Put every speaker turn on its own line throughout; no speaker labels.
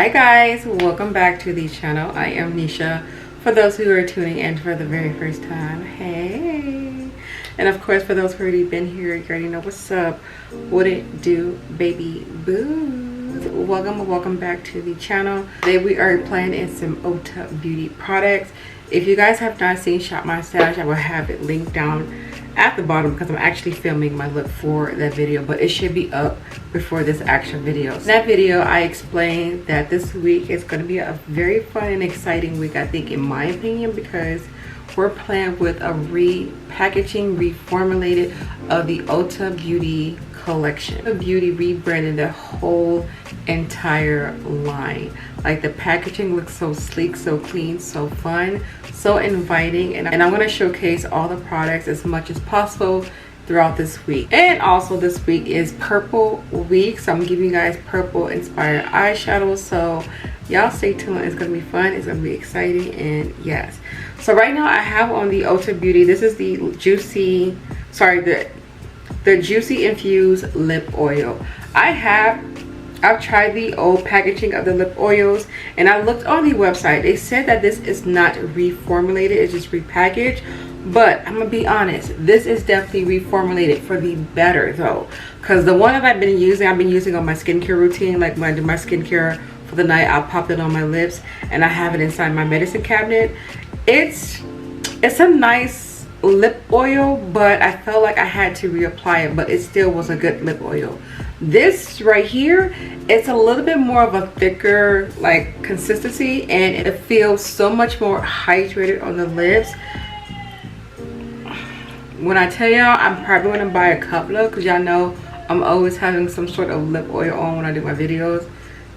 Hi guys, welcome back to the channel. I am Nisha. For those who are tuning in for the very first time, hey. And of course, for those who already been here, you already know what's up. What it do, baby boos. Welcome back to the channel. Today we are playing in some Ulta beauty products. If you guys have not seen Shop My Stash, I will have it linked down at the bottom because I'm actually filming my look for that video, but it should be up before this actual video. In that video, I explained that this week is going to be a very fun and exciting week, I think, in my opinion, because we're playing with a repackaging, reformulated of the Ulta Beauty collection. The Beauty rebranded the whole entire line. Like, the packaging looks so sleek, so clean, so fun, so inviting, and I'm going to showcase all the products as much as possible throughout this week. And also this week is purple week, so I'm giving you guys purple inspired eyeshadows, so y'all stay tuned. It's going to be fun, it's going to be exciting, and yes. So right now I have on the Ulta Beauty, this is the juicy, the juicy infused lip oil. I've tried the old packaging of the lip oils, and I looked on the website. They said that this is not reformulated, it's just repackaged. But I'm gonna be honest, this is definitely reformulated for the better though, because the one that I've been using on my skincare routine. Like when I do my skincare for the night, I'll pop it on my lips, and I have it inside my medicine cabinet. It's a nice lip oil, but I felt like I had to reapply it, but it still was a good lip oil. This right here, it's a little bit more of a thicker like consistency, and it feels so much more hydrated on the lips. When I tell y'all, I'm probably gonna buy a couple of, because y'all know I'm always having some sort of lip oil on when I do my videos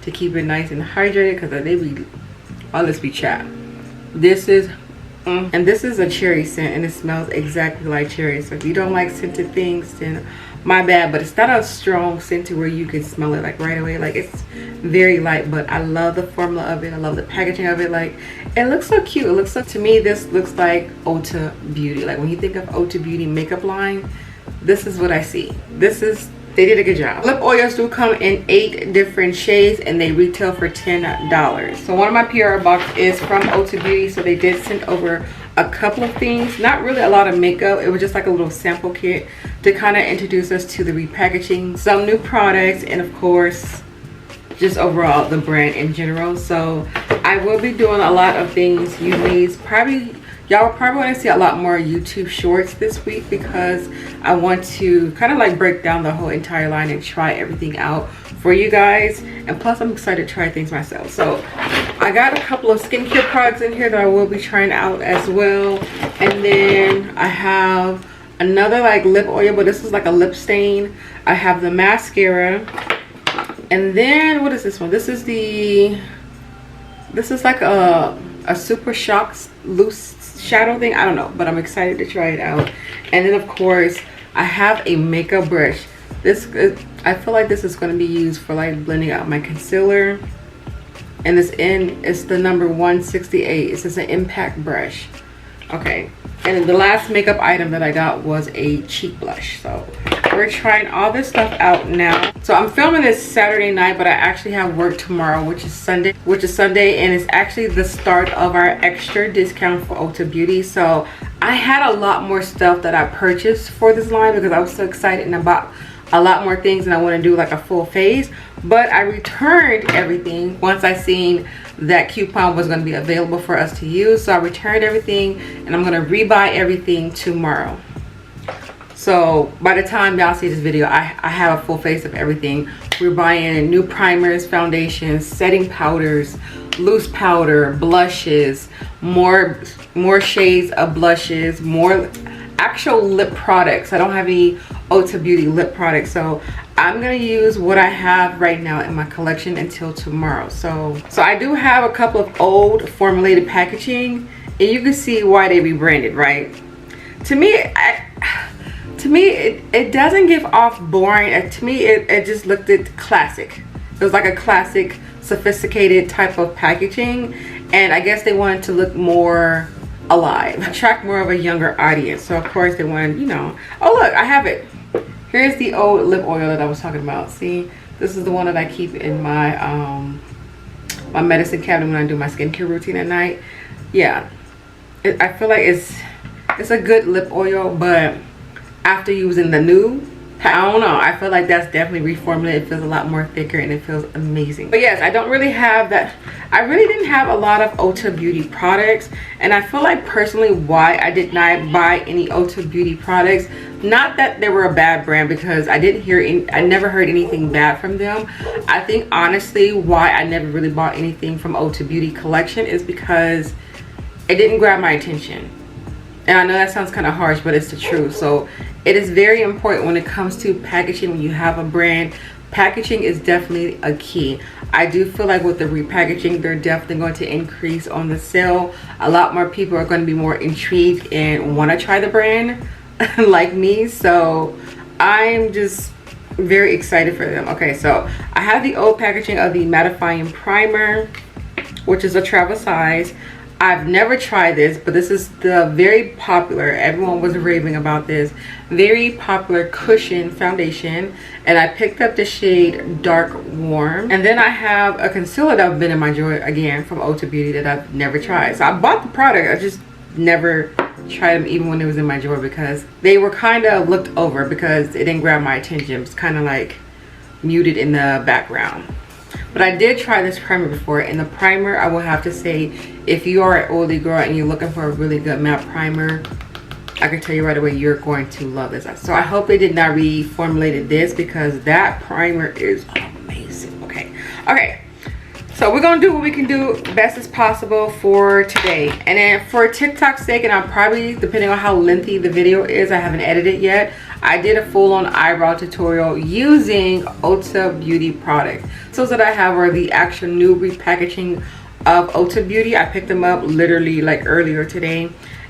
to keep it nice and hydrated, because they be, oh, let's be chapped. This is and this is a cherry scent, and it smells exactly like cherry. So if you don't like scented things, then my bad, but it's not a strong scent to where you can smell it like right away. Like, it's very light, but I love the formula of it. I love the packaging of it. Like, it looks so cute. It looks so, to me, this looks like Ulta Beauty. Like, when you think of Ulta Beauty makeup line, this is what I see. They did a good job. Lip oils do come in 8 different shades, and they retail for $10. So one of my PR box is from Ulta Beauty, so they did send over a couple of things. Not really a lot of makeup. It was just like a little sample kit to kind of introduce us to the repackaging, some new products, and of course, just overall the brand in general. So I will be doing a lot of things you needs. Y'all probably want to see a lot more YouTube shorts this week, because I want to kind of like break down the whole entire line and try everything out for you guys. And plus, I'm excited to try things myself. So I got a couple of skincare products in here that I will be trying out as well. And then I have another like lip oil, but this is like a lip stain. I have the mascara. And then what is this one? This is like a Super Shocks loose shadow thing. I don't know, but I'm excited to try it out. And then of course I have a makeup brush. I feel like this is going to be used for like blending out my concealer, and it's the number 168. It's just an impact brush. Okay, and the last makeup item that I got was a cheek blush. So we're trying all this stuff out now. So I'm filming this Saturday night, but I actually have work tomorrow, which is Sunday, and it's actually the start of our extra discount for Ulta Beauty. So I had a lot more stuff that I purchased for this line because I was so excited and I bought a lot more things, and I want to do like a full phase. But I returned everything once I seen that coupon was going to be available for us to use. So I returned everything, and I'm going to rebuy everything tomorrow. So by the time y'all see this video, I have a full face of everything. We're buying new primers, foundations, setting powders, loose powder, blushes, more shades of blushes, more actual lip products. I don't have any Ulta Beauty lip products, so I'm gonna use what I have right now in my collection until tomorrow. So I do have a couple of old formulated packaging, and you can see why they rebranded, right? To me, it doesn't give off boring. To me, it just looked classic. It was like a classic, sophisticated type of packaging, and I guess they wanted to look more alive, attract more of a younger audience. So of course they wanted, you know. Oh look, I have it. Here's the old lip oil that I was talking about. See, this is the one that I keep in my my medicine cabinet when I do my skincare routine at night. Yeah, I feel like it's a good lip oil, but after using the new, I don't know, I feel like that's definitely reformulated. It feels a lot more thicker and it feels amazing. But yes, I don't really have that. I really didn't have a lot of Ulta Beauty products, and I feel like personally why I did not buy any Ulta Beauty products, not that they were a bad brand, because I never heard anything bad from them. I think honestly why I never really bought anything from Ulta Beauty collection is because it didn't grab my attention. And I know that sounds kind of harsh, but it's the truth. So it is very important when it comes to packaging. When you have a brand, packaging is definitely a key. I do feel like with the repackaging, they're definitely going to increase on the sale. A lot more people are going to be more intrigued and want to try the brand like me. So I'm just very excited for them. Okay, so I have the old packaging of the mattifying primer, which is a travel size. I've never tried this, but this is the very popular, everyone was raving about this, very popular cushion foundation, and I picked up the shade Dark Warm. And then I have a concealer that I've been in my drawer again from Ulta Beauty that I've never tried. So I bought the product, I just never tried them even when it was in my drawer because they were kind of looked over because it didn't grab my attention. It's kind of like muted in the background. But I did try this primer before, and the primer, I will have to say, if you are an oily girl and you're looking for a really good matte primer, I can tell you right away you're going to love this. So I hope they did not reformulate this because that primer is amazing. Okay, so we're gonna do what we can do best as possible for today. And then for TikTok's sake, and I'll probably, depending on how lengthy the video is, I haven't edited yet, I did a full-on eyebrow tutorial using Ulta Beauty products. So that I have are the actual new repackaging of Ulta Beauty. I picked them up literally like earlier today,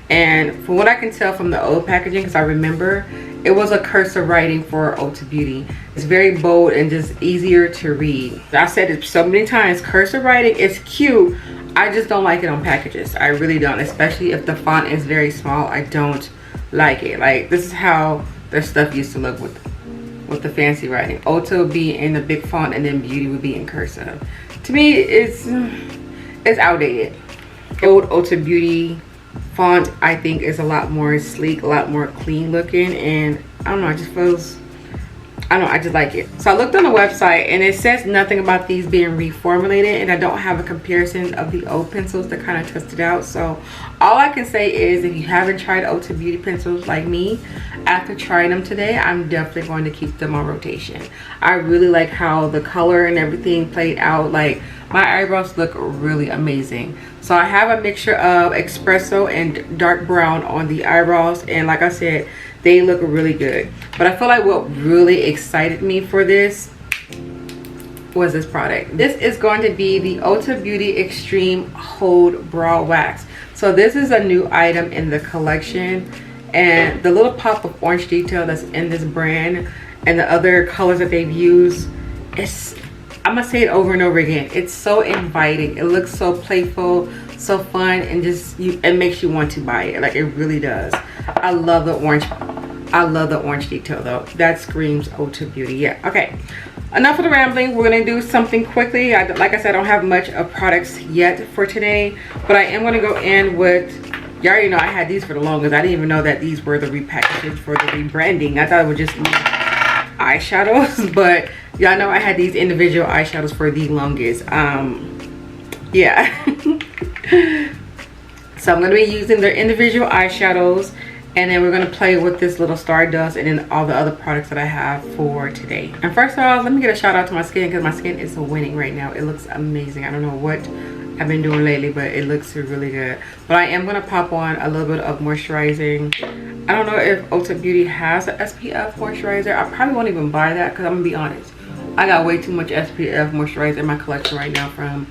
and from what I can tell from the old packaging, because I remember it was a cursive writing for Ulta Beauty. It's very bold and just easier to read. I said it so many times, cursive writing is cute, I just don't like it on packages. I really don't, especially if the font is very small. I don't like it. Like, this is how their stuff used to look with the fancy writing. Ulta would be in the big font and then Beauty would be in cursive. To me, it's outdated. Old Ulta Beauty font, I think, is a lot more sleek, a lot more clean looking, and I don't know, it just feels, I don't know, I just like it. So I looked on the website and it says nothing about these being reformulated, and I don't have a comparison of the old pencils to kind of test it out. So all I can say is if you haven't tried Ulta Beauty pencils like me, after trying them today, I'm definitely going to keep them on rotation. I really like how the color and everything played out. Like, my eyebrows look really amazing. So I have a mixture of espresso and dark brown on the eyebrows, and like I said, they look really good. But I feel like what really excited me for this was this product. This is going to be the Ulta Beauty Extreme Hold Brow Wax. So this is a new item in the collection, and the little pop of orange detail that's in this brand and the other colors that they've used, I'm gonna say it over and over again, it's so inviting. It looks so playful, so fun, and just it makes you want to buy it. Like, it really does. I love the orange detail though. That screams Ulta Beauty. Yeah, okay, enough of the rambling. We're gonna do something quickly. Like I said, I don't have much of products yet for today, but I am gonna go in with, you already know I had these for the longest. I didn't even know that these were the repackages for the rebranding. I thought it would just be eyeshadows, but y'all know I had these individual eyeshadows for the longest. Yeah. So I'm going to be using their individual eyeshadows, and then we're going to play with this little Stardust and then all the other products that I have for today. And first of all, let me get a shout out to my skin, because my skin is winning right now. It looks amazing. I don't know what I've been doing lately, but it looks really good. But I am going to pop on a little bit of moisturizing. I don't know if Ulta Beauty has an SPF moisturizer. I probably won't even buy that, because I'm going to be honest, I got way too much SPF moisturizer in my collection right now from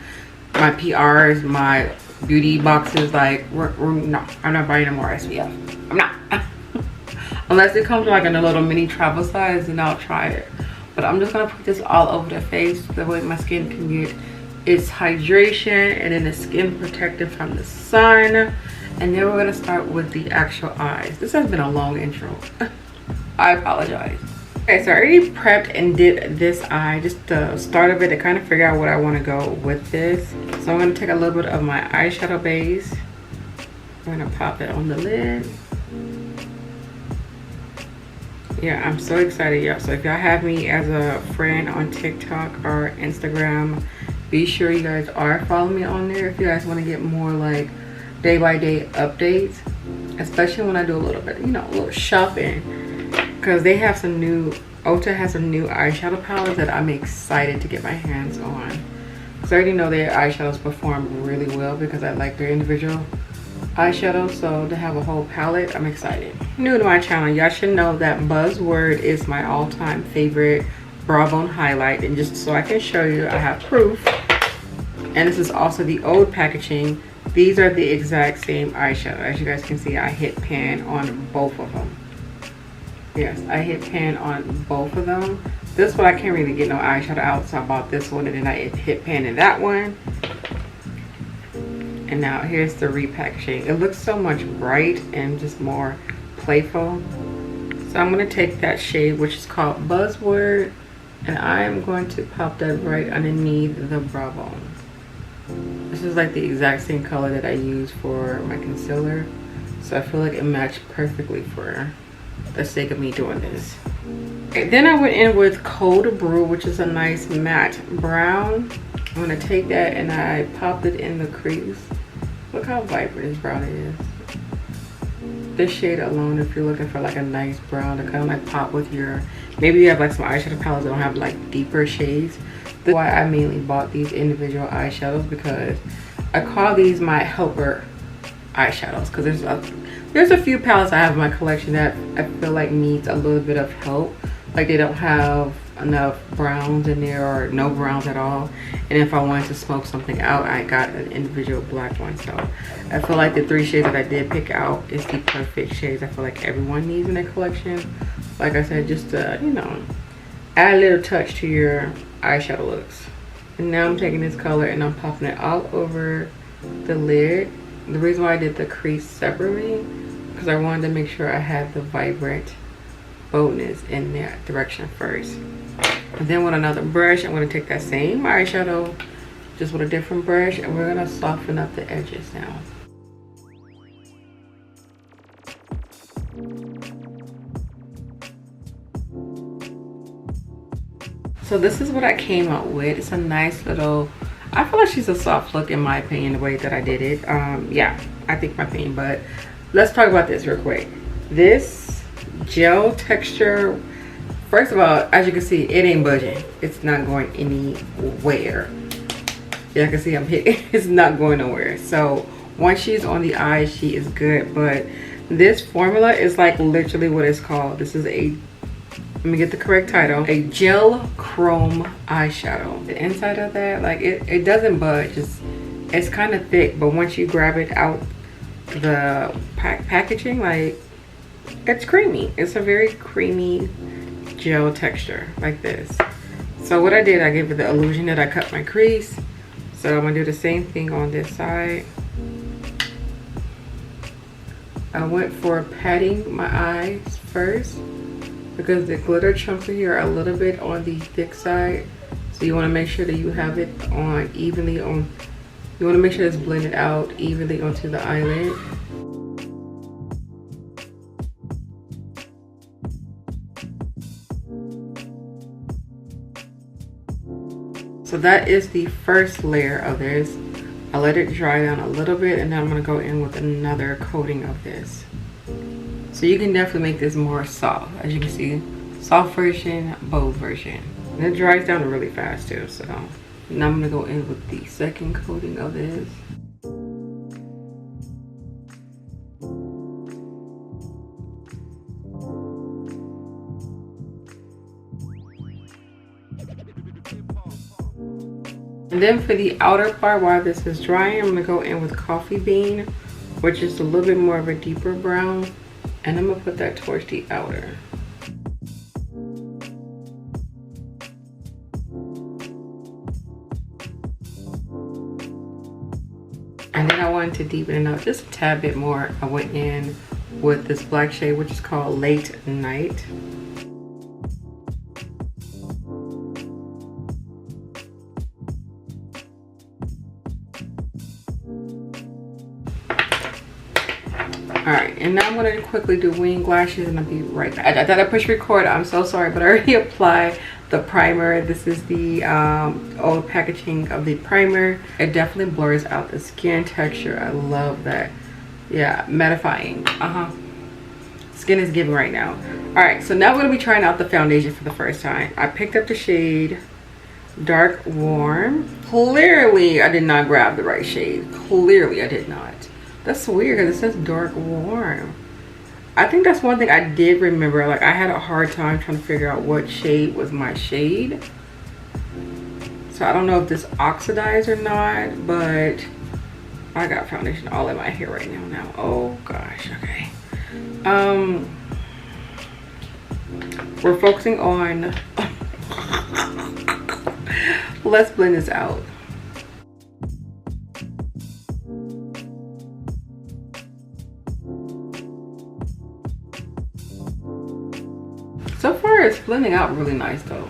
my PRs, my beauty boxes. Like, no, I'm not buying no more SPF. I'm not. Unless it comes like in a little mini travel size, then I'll try it. But I'm just going to put this all over the face, the way my skin can get its hydration, and then the skin protected from the sun. And then we're going to start with the actual eyes. This has been a long intro. I apologize. Okay, so I already prepped and did this eye, just the start of it to kind of figure out what I want to go with this. So I'm going to take a little bit of my eyeshadow base. I'm going to pop it on the lid. Yeah, I'm so excited, y'all. So if y'all have me as a friend on TikTok or Instagram, be sure you guys are following me on there if you guys want to get more like day-by-day updates, especially when I do a little bit, you know, a little shopping. Because they have some new, Ulta has some new eyeshadow palettes that I'm excited to get my hands on. Because I already know their eyeshadows perform really well because I like their individual eyeshadows. So to have a whole palette, I'm excited. New to my channel, y'all should know that Buzzword is my all-time favorite brow bone highlight. And just so I can show you, I have proof. And this is also the old packaging. These are the exact same eyeshadow. As you guys can see, I hit pan on both of them. Yes, I hit pan on both of them. This one I can't really get no eyeshadow out, so I bought this one and then I hit pan in that one. And now here's the repackaging. It looks so much bright and just more playful. So I'm going to take that shade, which is called Buzzword, and I'm going to pop that right underneath the brow bone. This is like the exact same color that I use for my concealer, so I feel like it matched perfectly for the sake of me doing this. Okay, then I went in with Cold Brew, which is a nice matte brown. I'm going to take that and I popped it in the crease. Look how vibrant this brown is. This shade alone, if you're looking for like a nice brown to kind of like pop with your, maybe you have like some eyeshadow palettes that don't have like deeper shades. That's why I mainly bought these individual eyeshadows, because I call these my helper eyeshadows, because there's a few palettes I have in my collection that I feel like needs a little bit of help. Like they don't have enough browns in there or no browns at all. And if I wanted to smoke something out, I got an individual black one. So I feel like the 3 shades that I did pick out is the perfect shades I feel like everyone needs in their collection. Like I said, just to, you know, add a little touch to your eyeshadow looks. And now I'm taking this color and I'm popping it all over the lid. The reason why I did the crease separately, because I wanted to make sure I had the vibrant boldness in that direction first. And then with another brush, I'm going to take that same eyeshadow, just with a different brush, and we're going to soften up the edges now. So this is what I came up with. It's a nice little, I feel like she's a soft look in my opinion, the way that I did it. Yeah, I think my opinion, but let's talk about this real quick. This gel texture, first of all, as you can see, it ain't budging. It's not going anywhere. Yeah, I can see I'm hitting. It's not going nowhere. So once she's on the eye, she is good. But this formula is like literally what it's called. This is a, let me get the correct title, a gel chrome eyeshadow. The inside of that, like it doesn't budge. It's kind of thick, but once you grab it out the packaging, like it's creamy. It's a very creamy gel texture like this. So what I did, I gave it the illusion that I cut my crease. So I'm gonna do the same thing on this side. I went for patting my eyes first, because the glitter chunks in here are a little bit on the thick side. So you want to make sure that you have it on evenly on, you want to make sure it's blended out evenly onto the eyelid. So that is the first layer of this. I let it dry down a little bit, and then I'm going to go in with another coating of this. So you can definitely make this more soft. As you can see, soft version, bold version. And it dries down really fast too. So now I'm going to go in with the second coating of this. And then for the outer part, while this is drying, I'm going to go in with Coffee Bean, which is a little bit more of a deeper brown. And I'm going to put that towards the outer. And then I wanted to deepen it up just a tad bit more. I went in with this black shade, which is called Late Night. All right, and now I'm gonna quickly do wing lashes and I'll be right back. I thought I pushed record, I'm so sorry, but I already applied the primer. This is the old packaging of the primer. It definitely blurs out the skin texture. I love that. Yeah, mattifying. Skin is giving right now. All right, so now we're gonna be trying out the foundation for the first time. I picked up the shade Dark Warm. Clearly I did not grab the right shade. Clearly I did not. That's weird because it says Dark Warm. I think that's one thing I did remember. Like, I had a hard time trying to figure out what shade was my shade. So I don't know if this oxidized or not, but I got foundation all in my hair right now. Oh gosh, okay. We're focusing on let's blend this out. So far it's blending out really nice though.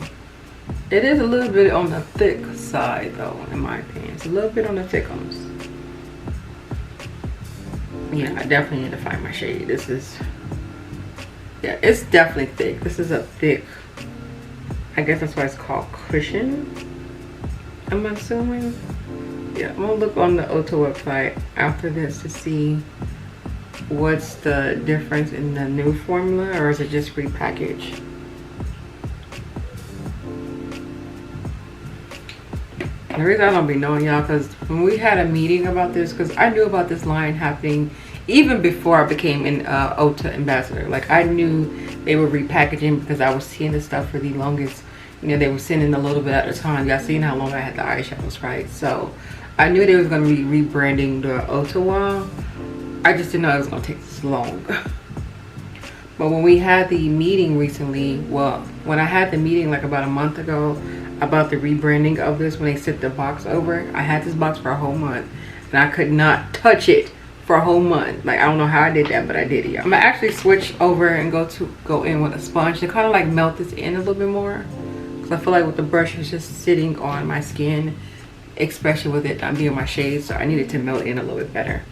It is a little bit on the thick side though, in my opinion. It's a little bit on the thick ones. Yeah, I definitely need to find my shade. This is, yeah, it's definitely thick. This is a thick, I guess that's why it's called cushion, I'm assuming. Yeah, I'm gonna look on the Ulta website after this to see what's the difference in the new formula, or is it just repackaged? The reason I don't be knowing y'all, because when we had a meeting about this, because I knew about this line happening even before I became an Ulta ambassador. Like, I knew they were repackaging because I was seeing this stuff for the longest. You know, they were sending a little bit at a time. Y'all seen how long I had the eyeshadows, right? So I knew they was going to be rebranding the Ulta one. I just didn't know it was going to take this long. But when we had the meeting recently, well, when I had the meeting like about a month ago about the rebranding of this, when they sent the box over, I had this box for a whole month and I could not touch it for a whole month. Like, I don't know how I did that, but I did it. I'm gonna actually switch over and go in with a sponge to kind of like melt this in a little bit more, because I feel like with the brush it's just sitting on my skin, especially with it not being my shade, so I needed to melt in a little bit better.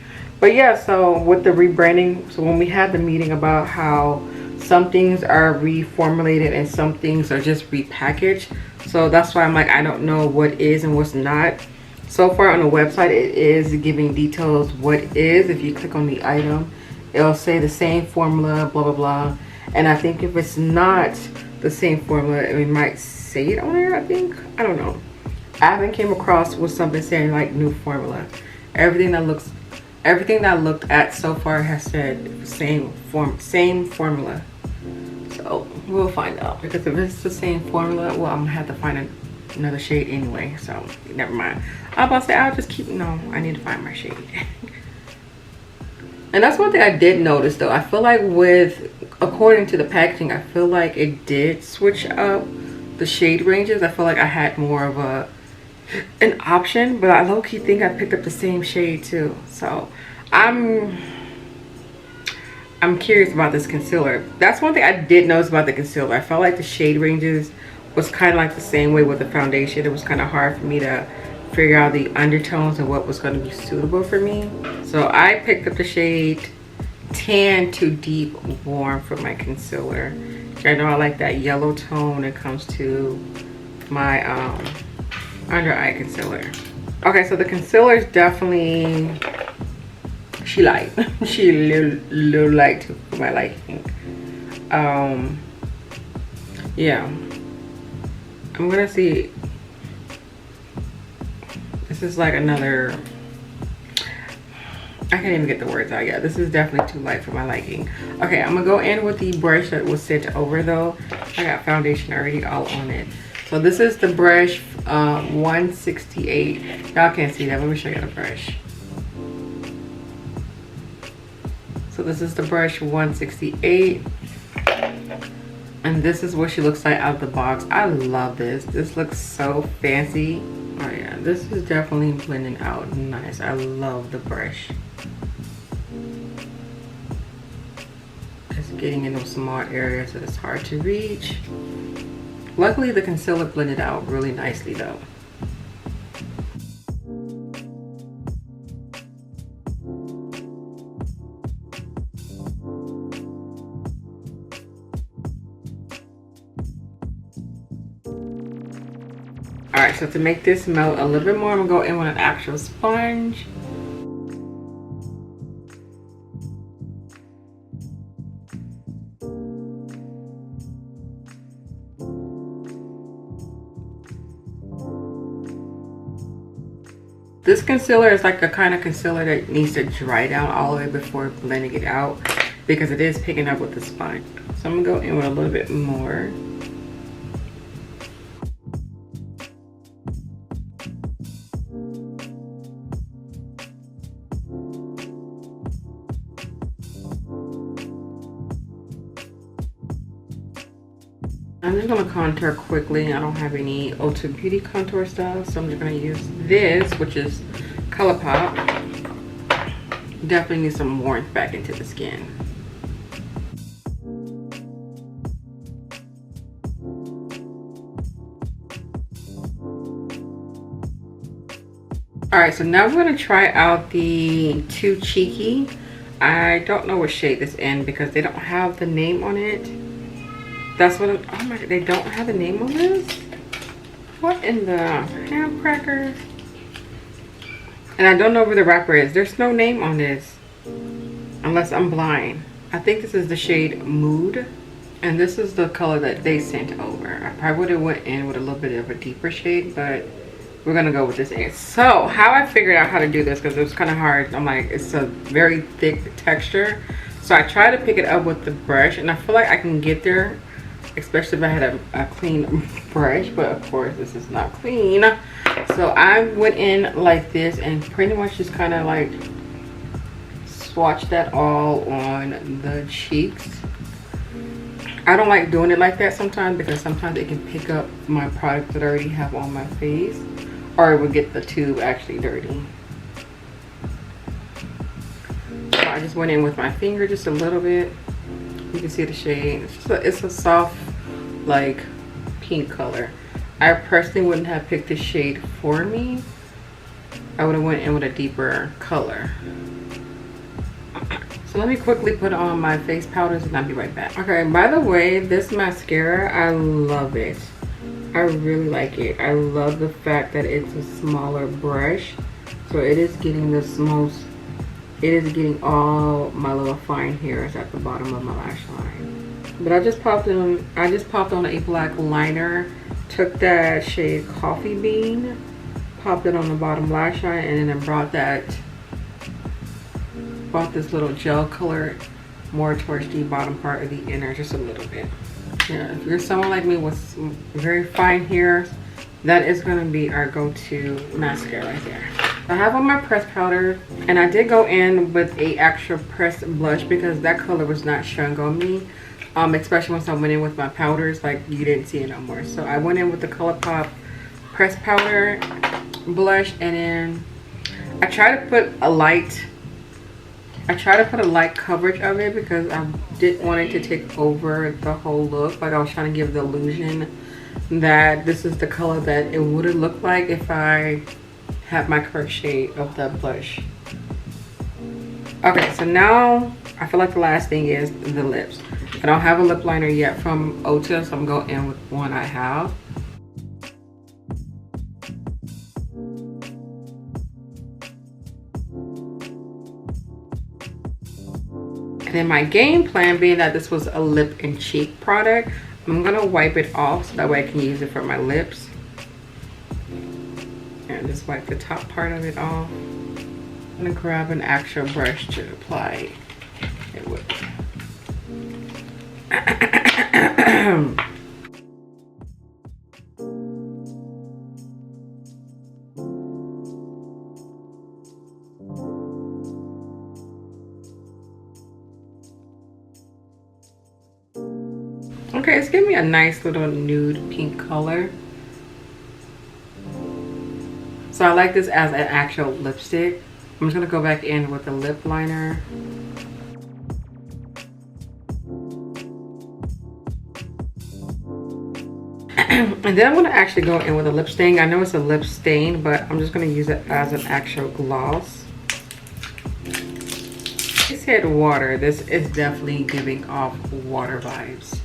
But yeah, so with the rebranding, so when we had the meeting about how some things are reformulated and some things are just repackaged, so that's why I'm like, I don't know what is and what's not. So far on the website, it is giving details what is. If you click on the item, it'll say the same formula, blah blah blah. And I think if it's not the same formula, it might say it on there, I think. I don't know. I haven't came across with something saying like new formula. Everything that I looked at so far has said same formula. So we'll find out, because if it's the same formula, well, I'm gonna have to find another shade anyway, so never mind. I was about to say, I'll just keep, no, I need to find my shade. And that's one thing I did notice though. I feel like according to the packaging, I feel like it did switch up the shade ranges. I feel like I had more of an option, but I low-key think I picked up the same shade too. So I'm curious about this concealer. That's one thing I did notice about the concealer. I felt like the shade ranges was kind of like the same way with the foundation. It was kind of hard for me to figure out the undertones and what was going to be suitable for me. So I picked up the shade Tan to Deep Warm for my concealer. I know I like that yellow tone when it comes to my under eye concealer. Okay, so the concealer is definitely, she light. She a little light for my liking. Yeah, I'm gonna see. This is like another, I can't even get the words out yet. This is definitely too light for my liking. Okay, I'm gonna go in with the brush that was sent over though. I got foundation already all on it. So this is the brush 168. Y'all can't see that. Let me show you the brush. So this is the brush 168. And this is what she looks like out of the box. I love this. This looks so fancy. Oh yeah, this is definitely blending out nice. I love the brush. Just getting in those small areas that it's hard to reach. Luckily, the concealer blended out really nicely though. Alright, so to make this melt a little bit more, I'm gonna go in with an actual sponge. This concealer is like a kind of concealer that needs to dry down all the way before blending it out because it is picking up with the sponge. So I'm gonna go in with a little bit more. I'm just gonna contour quickly. I don't have any Ulta Beauty contour stuff, so I'm just gonna use this, which is ColourPop. Definitely need some warmth back into the skin. Alright, so now we're gonna try out the Too Cheeky. I don't know what shade this is in because they don't have the name on it. That's what I'm, oh my god, they don't have a name on this? What in the ham cracker? And I don't know where the wrapper is. There's no name on this. Unless I'm blind. I think this is the shade Mood. And this is the color that they sent over. I probably would have went in with a little bit of a deeper shade, but we're gonna go with this. So how I figured out how to do this, because it was kind of hard. I'm like, it's a very thick texture. So I try to pick it up with the brush, and I feel like I can get there, especially if I had a clean brush, but of course this is not clean. So I went in like this and pretty much just kind of like swatch that all on the cheeks. I don't like doing it like that sometimes because sometimes it can pick up my product that I already have on my face, or it would get the tube actually dirty. So I just went in with my finger just a little bit. You can see the shade. It's a soft, like, pink color. I personally wouldn't have picked this shade for me. I would have went in with a deeper color. So let me quickly put on my face powders and I'll be right back. Okay, by the way, this mascara, I love it. I really like it. I love the fact that it's a smaller brush. So it is getting this most, it is getting all my little fine hairs at the bottom of my lash line. But I just popped on a black liner, took that shade Coffee Bean, popped it on the bottom lash line, and then I brought this little gel color more towards the bottom part of the inner, just a little bit. Yeah, if you're someone like me with very fine hair, that is going to be our go-to mascara right there. I have on my pressed powder, and I did go in with a actual pressed blush because that color was not showing on me, especially once I went in with my powders, like you didn't see it no more. So I went in with the ColourPop pressed powder blush, and then I try to put a light coverage of it because I didn't want it to take over the whole look. Like I was trying to give the illusion that this is the color that it would have looked like if I had my correct shade of the blush. Okay, so now I feel like the last thing is the lips. I don't have a lip liner yet from Ulta, so I'm going in with one I have. And then my game plan, being that this was a lip and cheek product, I'm gonna wipe it off so that way I can use it for my lips. And just wipe the top part of it off. I'm gonna grab an actual brush to apply it with. Okay, it's giving me a nice little nude pink color. So I like this as an actual lipstick. I'm just gonna go back in with the lip liner. And then I'm gonna actually go in with a lip stain. I know it's a lip stain, but I'm just gonna use it as an actual gloss. It said water. This is definitely giving off water vibes.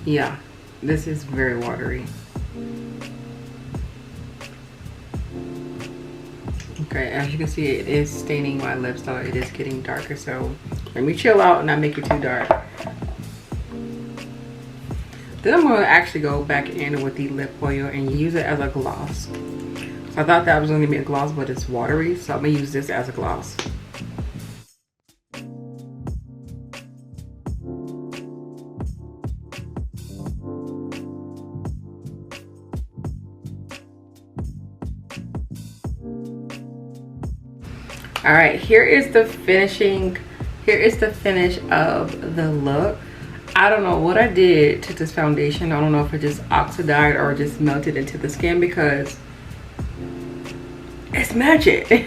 Yeah, this is very watery. Okay, as you can see, it is staining my lips, so it is getting darker. So let me chill out and not make it too dark. Then I'm going to actually go back in with the lip oil and use it as a gloss. So I thought that was going to be a gloss, but it's watery, so I'm going to use this as a gloss. All right, here is the finish of the look. I don't know what I did to this foundation. I don't know if it just oxidized or just melted into the skin because it's magic. I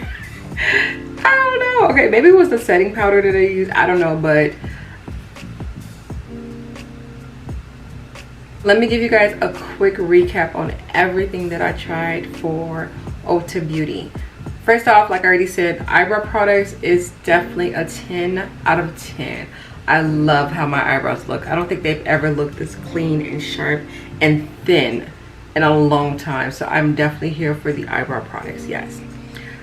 don't know. Okay, maybe it was the setting powder that I used. I don't know, but let me give you guys a quick recap on everything that I tried for Ulta Beauty. First off, like I already said, eyebrow products is definitely a 10 out of 10. I love how my eyebrows look. I don't think they've ever looked this clean and sharp and thin in a long time. So I'm definitely here for the eyebrow products, yes.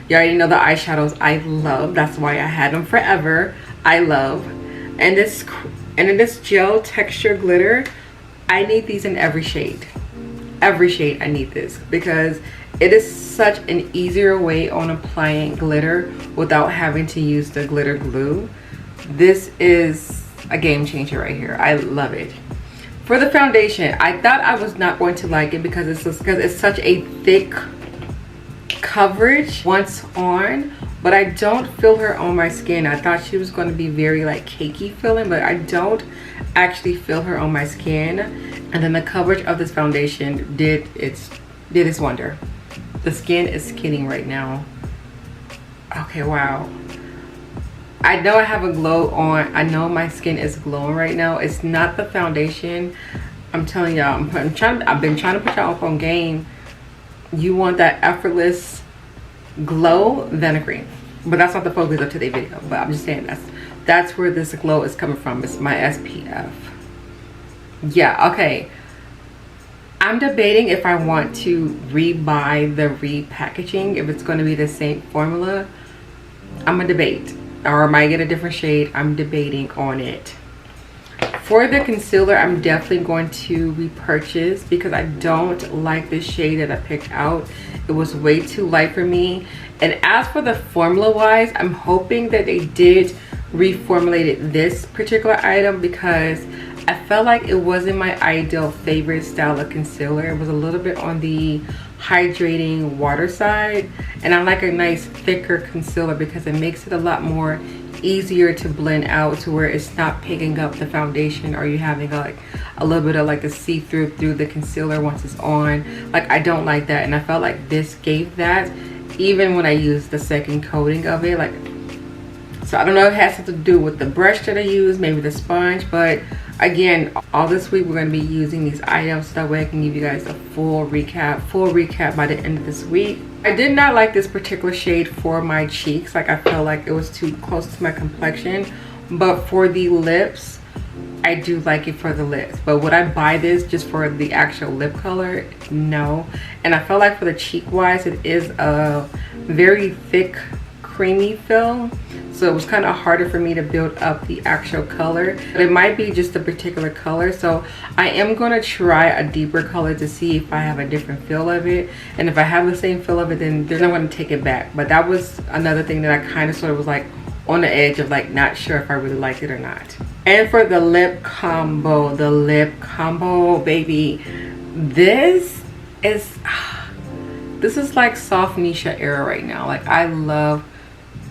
You already know the eyeshadows I love. That's why I had them forever. I love. And in this gel texture glitter, I need these in every shade. Every shade I need this because it is such an easier way on applying glitter without having to use the glitter glue. This is a game changer right here. I love it. For the foundation, I thought I was not going to like it because it's such a thick coverage once on, but I don't feel her on my skin. I thought she was going to be very like cakey feeling, but I don't actually feel her on my skin. And then the coverage of this foundation did its wonder. The skin is skinning right now. Okay, wow. I know I have a glow on. I know my skin is glowing right now. It's not the foundation. I'm telling y'all, I've been trying to put y'all up on game. You want that effortless glow, then agree. But that's not the focus of today's video. But I'm just saying that's where this glow is coming from. It's my SPF. Yeah, okay. I'm debating if I want to rebuy the repackaging, if it's going to be the same formula. I'm gonna debate, or I might get a different shade. I'm debating on it. For the concealer, I'm definitely going to repurchase because I don't like this shade that I picked out. It was way too light for me. And as for the formula wise, I'm hoping that they did reformulate this particular item because I felt like it wasn't my ideal favorite style of concealer. It was a little bit on the hydrating water side, and I like a nice thicker concealer because it makes it a lot more easier to blend out to where it's not picking up the foundation or you having like a little bit of like a see-through through the concealer once it's on. Like I don't like that, and I felt like this gave that even when I used the second coating of it. Like, so I don't know if it has something to do with the brush that I use, maybe the sponge, but again, all this week we're going to be using these items so that way I can give you guys a full recap by the end of this week. I did not like this particular shade for my cheeks. Like I felt like it was too close to my complexion, but for the lips, I do like it for the lips. But would I buy this just for the actual lip color? No. And I felt like for the cheek wise, it is a very thick creamy film, so it was kind of harder for me to build up the actual color, but it might be just a particular color. So I am going to try a deeper color to see if I have a different feel of it, and if I have the same feel of it, then I'm going to take it back. But that was another thing that I kind of sort of was like on the edge of like not sure if I really liked it or not. And for the lip combo, baby, this is like soft Nisha era right now. Like I love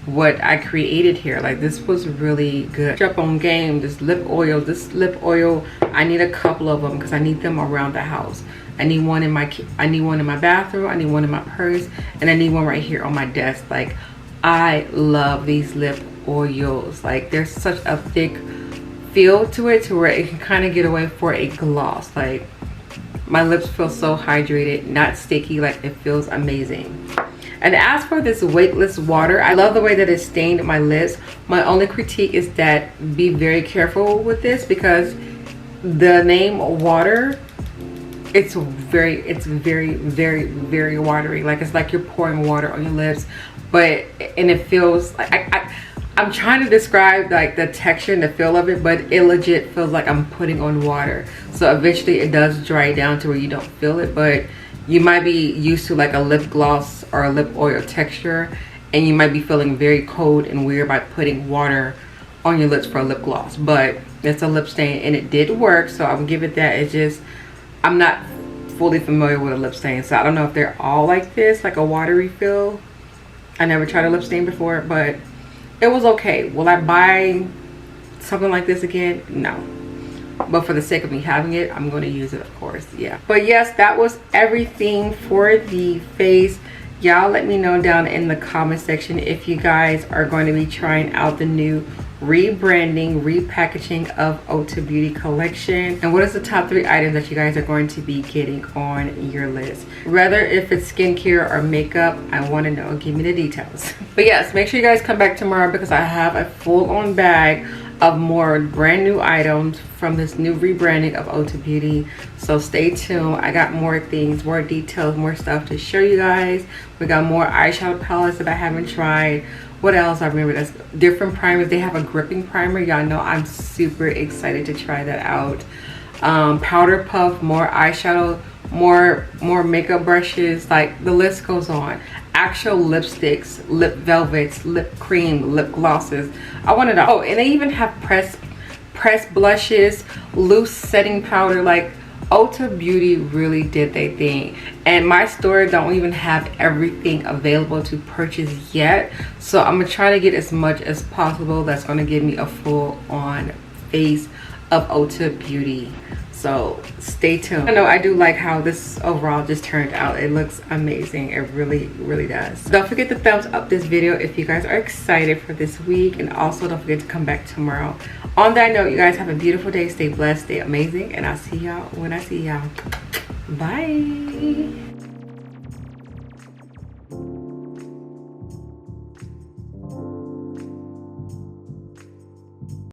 what I created here. Like this was really good. Up on game. This lip oil, I need a couple of them because I need them around the house. I need one in my bathroom, I need one in my purse, and I need one right here on my desk. Like I love these lip oils. Like there's such a thick feel to it to where it can kind of get away for a gloss. Like my lips feel so hydrated, not sticky. Like it feels amazing. And as for this weightless water, I love the way that it stained my lips. My only critique is that be very careful with this because the name water, it's very watery. Like it's like you're pouring water on your lips. but and it feels like I'm trying to describe like the texture and the feel of it, but it legit feels like I'm putting on water. So eventually it does dry down to where you don't feel it, but you might be used to like a lip gloss or a lip oil texture, and you might be feeling very cold and weird by putting water on your lips for a lip gloss. But it's a lip stain and it did work, so I would give it that. It's just I'm not fully familiar with a lip stain, so I don't know if they're all like this, like a watery feel. I never tried a lip stain before, but it was okay. Will I buy something like this again? No. But for the sake of me having it, I'm going to use it, of course. Yeah. But yes, that was everything for the face. Y'all let me know down in the comment section if you guys are going to be trying out the new rebranding, repackaging of Ulta Beauty collection, and what is the top 3 items that you guys are going to be getting on your list. Whether if it's skincare or makeup, I want to know. Give me the details. But yes, make sure you guys come back tomorrow because I have a full-on bag of more brand new items from this new rebranding of Ulta Beauty. So stay tuned. I got more things, more details, more stuff to show you guys. We got more eyeshadow palettes that I haven't tried. What else? I remember that's different primers. They have a gripping primer. Y'all know I'm super excited to try that out. Powder puff, more eyeshadow, more makeup brushes, like the list goes on. Actual lipsticks, lip velvets, lip cream, lip glosses. I wanted to, oh, and they even have pressed blushes, loose setting powder. Like Ulta Beauty really did their thing, and my store don't even have everything available to purchase yet, so I'm gonna try to get as much as possible. That's gonna give me a full-on face of Ulta Beauty, so stay tuned. I know I do like how this overall just turned out. It looks amazing. It really does. Don't forget to thumbs up this video if you guys are excited for this week, and also don't forget to come back tomorrow. On that note, you guys have a beautiful day. Stay blessed, stay amazing, and I'll see y'all when I see y'all. Bye.